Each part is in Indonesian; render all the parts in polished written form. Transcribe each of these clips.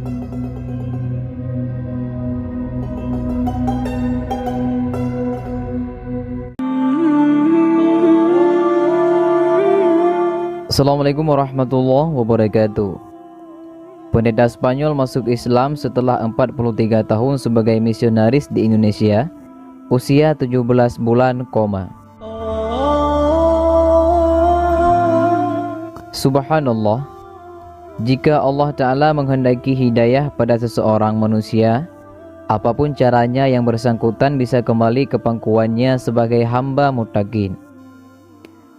Assalamualaikum warahmatullahi wabarakatuh. Pendeta Spanyol masuk Islam setelah 43 tahun sebagai misionaris di Indonesia, usia 17 bulan, Subhanallah, jika Allah Ta'ala menghendaki hidayah pada seseorang manusia, apapun caranya yang bersangkutan bisa kembali ke pangkuannya sebagai hamba muttaqin.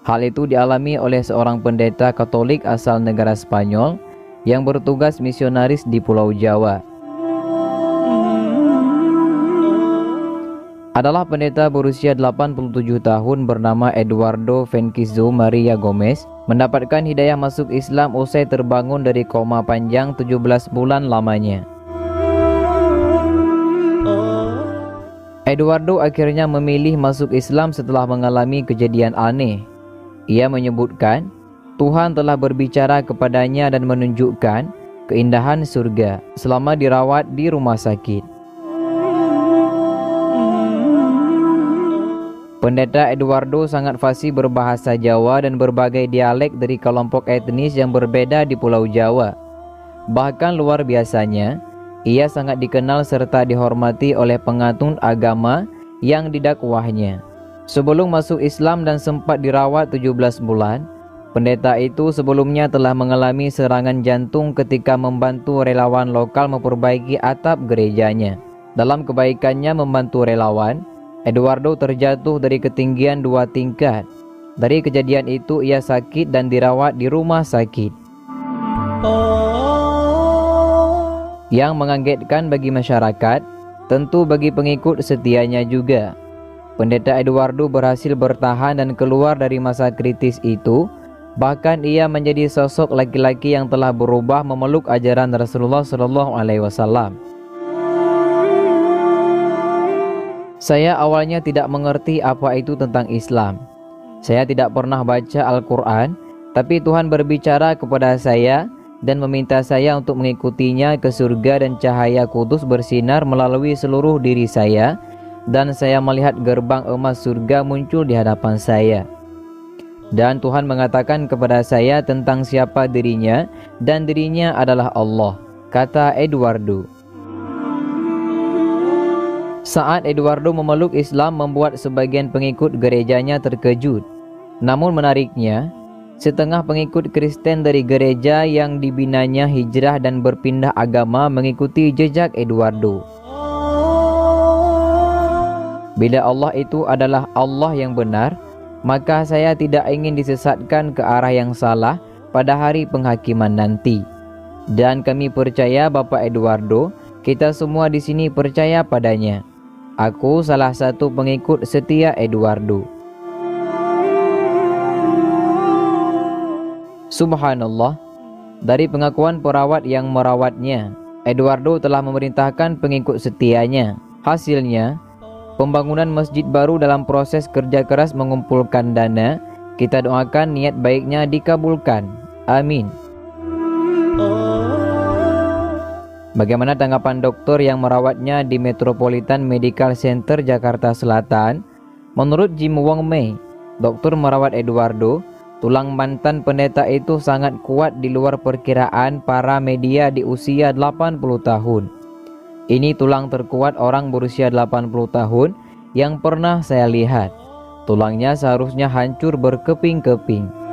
Hal itu dialami oleh seorang pendeta Katolik asal negara Spanyol yang bertugas misionaris di Pulau Jawa. Adalah pendeta berusia 87 tahun bernama Eduardo Vencisco Maria Gomez, mendapatkan hidayah masuk Islam usai terbangun dari koma panjang 17 bulan lamanya. Eduardo akhirnya memilih masuk Islam setelah mengalami kejadian aneh. Ia menyebutkan, Tuhan telah berbicara kepadanya dan menunjukkan keindahan surga selama dirawat di rumah sakit. Pendeta Eduardo sangat fasih berbahasa Jawa dan berbagai dialek dari kelompok etnis yang berbeda di Pulau Jawa. Bahkan luar biasanya, ia sangat dikenal serta dihormati oleh penganut agama yang didakwahnya. Sebelum masuk Islam dan sempat dirawat 17 bulan, pendeta itu sebelumnya telah mengalami serangan jantung ketika membantu relawan lokal memperbaiki atap gerejanya. Dalam kebaikannya membantu relawan, Eduardo terjatuh dari ketinggian 2 tingkat. Dari kejadian itu ia sakit dan dirawat di rumah sakit. Yang mengagetkan bagi masyarakat, tentu bagi pengikut setianya juga. Pendeta Eduardo berhasil bertahan dan keluar dari masa kritis itu. Bahkan ia menjadi sosok laki-laki yang telah berubah memeluk ajaran Rasulullah SAW. Saya awalnya tidak mengerti apa itu tentang Islam. Saya tidak pernah baca Al-Quran, tapi Tuhan berbicara kepada saya dan meminta saya untuk mengikutinya ke surga, dan cahaya kudus bersinar melalui seluruh diri saya, dan saya melihat gerbang emas surga muncul di hadapan saya. Dan Tuhan mengatakan kepada saya tentang siapa dirinya, dan dirinya adalah Allah, kata Eduardo. Saat Eduardo memeluk Islam membuat sebagian pengikut gerejanya terkejut. Namun menariknya, setengah pengikut Kristen dari gereja yang dibinanya hijrah dan berpindah agama mengikuti jejak Eduardo. Bila Allah itu adalah Allah yang benar, maka saya tidak ingin disesatkan ke arah yang salah pada hari penghakiman nanti. Dan kami percaya Bapak Eduardo, kita semua di sini percaya padanya. Aku salah satu pengikut setia Eduardo. Subhanallah, dari pengakuan perawat yang merawatnya, Eduardo telah memerintahkan pengikut setianya. Hasilnya, pembangunan masjid baru dalam proses kerja keras mengumpulkan dana. Kita doakan niat baiknya dikabulkan. Amin. Bagaimana tanggapan dokter yang merawatnya di Metropolitan Medical Center Jakarta Selatan? Menurut Jim Wong Mei, dokter merawat Eduardo, tulang mantan pendeta itu sangat kuat di luar perkiraan para media di usia 80 tahun. Ini tulang terkuat orang berusia 80 tahun yang pernah saya lihat. Tulangnya seharusnya hancur berkeping-keping.